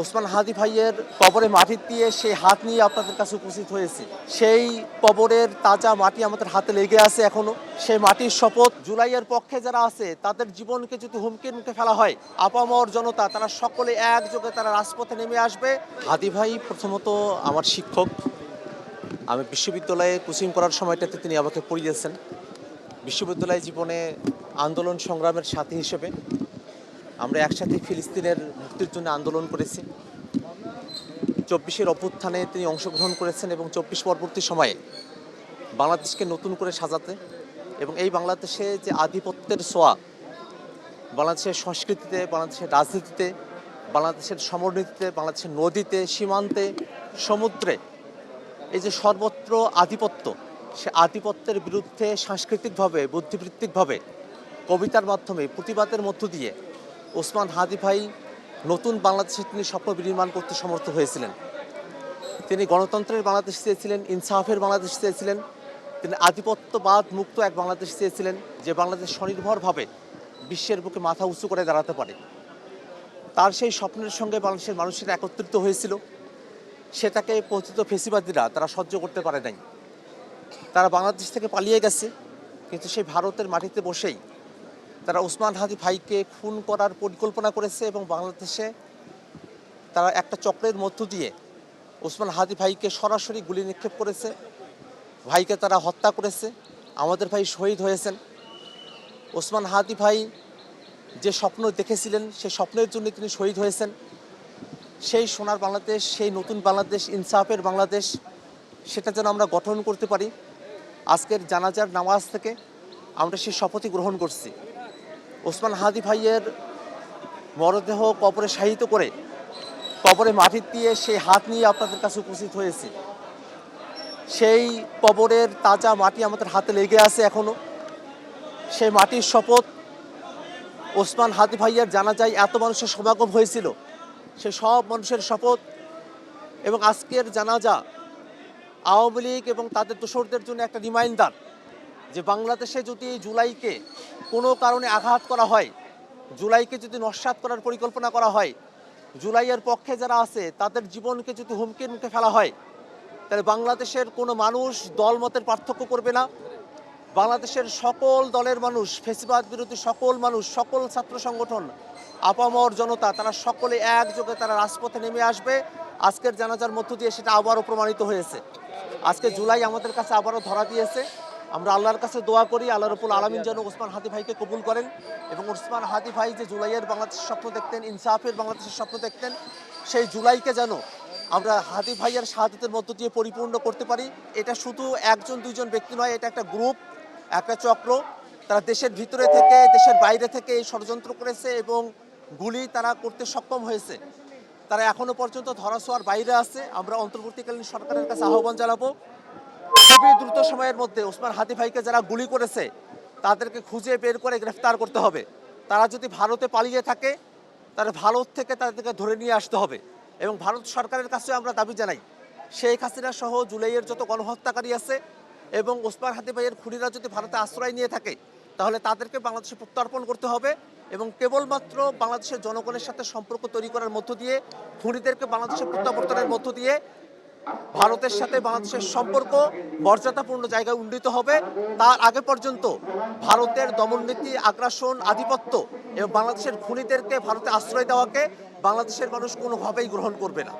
ওসমান হাদি ভাইয়ের কবরে মাটি দিয়ে সেই হাত নিয়ে আপনাদের কাছে উপস্থিত হয়েছে। সেই কবরের তাজা মাটি আমাদের হাতে লেগে আছে এখনো। সেই মাটির শপথ, জুলাইয়ের পক্ষে যারা আছে তাদের জীবনকে যদি হুমকির মুখে ফেলা হয়, আপামর জনতা তারা সকলে একযোগে তারা রাজপথে নেমে আসবে। হাদি ভাই প্রথমত আমার শিক্ষক। আমি বিশ্ববিদ্যালয়ে কোচিং করার সময়টাতে তিনি আমাকে পড়িয়েছেন। বিশ্ববিদ্যালয় জীবনে আন্দোলন সংগ্রামের সাথী হিসেবে আমরা একসাথে ফিলিস্তিনের মুক্তির জন্য আন্দোলন করেছি। 24-এর অভ্যুত্থানে তিনি অংশগ্রহণ করেছেন এবং 24 পরবর্তী সময়ে বাংলাদেশকে নতুন করে সাজাতে এবং এই বাংলাদেশে যে আধিপত্যের ছোঁয়া, বাংলাদেশের সংস্কৃতিতে, বাংলাদেশের রাজনীতিতে, বাংলাদেশের সমরনীতিতে, বাংলাদেশের নদীতে, সীমান্তে, সমুদ্রে এই যে সর্বত্র আধিপত্য, সে আধিপত্যের বিরুদ্ধে সাংস্কৃতিকভাবে, বুদ্ধিবৃত্তিকভাবে, কবিতার মাধ্যমে, প্রতিবাদের মধ্য দিয়ে ওসমান হাদি ভাই নতুন বাংলাদেশে তিনি স্বপ্ন বিনির্মাণ করতে সমর্থ হয়েছিলেন। তিনি গণতন্ত্রের বাংলাদেশ চেয়েছিলেন, ইনসাফের বাংলাদেশ চেয়েছিলেন, তিনি আধিপত্যবাদ মুক্ত এক বাংলাদেশ চেয়েছিলেন, যে বাংলাদেশ স্বনির্ভরভাবে বিশ্বের বুকে মাথা উঁচু করে দাঁড়াতে পারে। তার সেই স্বপ্নের সঙ্গে বাংলাদেশের মানুষের একত্রিত হয়েছিল। সেটাকে পতিত ফেসিবাদীরা তারা সহ্য করতে পারে নাই। তারা বাংলাদেশ থেকে পালিয়ে গেছে, কিন্তু সেই ভারতের মাটিতে বসেই তারা ওসমান হাদি ভাইকে খুন করার পরিকল্পনা করেছে এবং বাংলাদেশে তারা একটা চক্রের মধ্য দিয়ে ওসমান হাদি ভাইকে সরাসরি গুলি নিক্ষেপ করেছে। ভাইকে তারা হত্যা করেছে। আমাদের ভাই শহীদ হয়েছেন। ওসমান হাদি ভাই যে স্বপ্ন দেখেছিলেন সেই স্বপ্নের জন্য তিনি শহীদ হয়েছেন। সেই সোনার বাংলাদেশ, সেই নতুন বাংলাদেশ, ইনসাফের বাংলাদেশ, সেটা যেন আমরা গঠন করতে পারি। আজকের জানাজার নামাজ থেকে আমরা সেই শপথই গ্রহণ করছি। ওসমান হাদি ভাইয়ের মরদেহ কবরে শায়িত করে কবরে মাটি দিয়ে সেই হাত নিয়ে আপনাদের কাছে উপস্থিত হয়েছি। সেই কবরের তাজা মাটি আমাদের হাতে লেগে আছে এখনো। সেই মাটির শপথ, ওসমান হাদি ভাইয়ের জানাজায় এত মানুষের সমাগম হয়েছিল, সে সব মানুষের শপথ। এবং আজকের জানাজা আওয়ামী লীগ এবং তাদের দোসরদের জন্য একটা রিমাইন্ডার যে বাংলাদেশে যদি জুলাইকে কোনো কারণে আঘাত করা হয়, জুলাইকে যদি নস্যাৎ করার পরিকল্পনা করা হয়, জুলাইয়ের পক্ষে যারা আছে তাদের জীবনকে যদি হুমকির মুখে ফেলা হয়, তাহলে বাংলাদেশের কোনো মানুষ দলমতের পার্থক্য করবে না। বাংলাদেশের সকল দলের মানুষ, ফেসিবাদ বিরোধী সকল মানুষ, সকল ছাত্র সংগঠন, আপামর জনতা তারা সকলে একযোগে তারা রাজপথে নেমে আসবে। আজকের জানাজার মধ্য দিয়ে সেটা আবারও প্রমাণিত হয়েছে। আজকে জুলাই আমাদের কাছে আবারও ধরা দিয়েছে। আমরা আল্লাহর কাছে দোয়া করি আল্লাহ রাব্বুল আলামিন যেন ওসমান হাদি ভাইকে কবুল করেন এবং ওসমান হাদি ভাই যে জুলাইয়ের বাংলাদেশের স্বপ্ন দেখতেন, ইনসাফের বাংলাদেশের স্বপ্ন দেখতেন, সেই জুলাইকে যেন আমরা হাদি ভাইয়ের শাহাদাতের মধ্য দিয়ে পরিপূর্ণ করতে পারি। এটা শুধু একজন দুইজন ব্যক্তি নয়, এটা একটা গ্রুপ, একটা চক্র। তারা দেশের ভিতরে থেকে, দেশের বাইরে থেকে এই ষড়যন্ত্র করেছে এবং গুলি তারা করতে সক্ষম হয়েছে। তারা এখনো পর্যন্ত ধরাছোঁয়ার বাইরে আছে। আমরা অন্তর্বর্তীকালীন সরকারের কাছে আহ্বান জানাবো, খুবই দ্রুত সময়ের মধ্যে ওসমান হাদি ভাইকে যারা গুলি করেছে তাদেরকে খুঁজে বের করে গ্রেফতার করতে হবে। তারা যদি ভারতে পালিয়ে থাকে, তাহলে ভারত থেকে তাদেরকে ধরে নিয়ে আসতে হবে। এবং ভারত সরকারের কাছে আমরা দাবি জানাই, শেখ হাসিনা সহ জুলাইয়ের যত গণহত্যাকারী আছে এবং ওসমান হাদি ভাইয়ের খুনিরা যদি ভারতে আশ্রয় নিয়ে থাকে, তাহলে তাদেরকে বাংলাদেশে প্রত্যর্পণ করতে হবে এবং কেবলমাত্র বাংলাদেশের জনগণের সাথে সম্পর্ক তৈরি করার মধ্য দিয়ে, খুনিদেরকে বাংলাদেশে প্রত্যাবর্তনের মধ্য দিয়ে ভারতের সাথে বাংলাদেশের সম্পর্ক মর্যাদাপূর্ণ জায়গায় উন্নীত হবে। তার আগে পর্যন্ত ভারতের দমননীতি, আগ্রাসন, আধিপত্য এবং বাংলাদেশের খুনিদেরকে ভারতে আশ্রয় দেওয়াকে বাংলাদেশের মানুষ কোনোভাবেই গ্রহণ করবে না।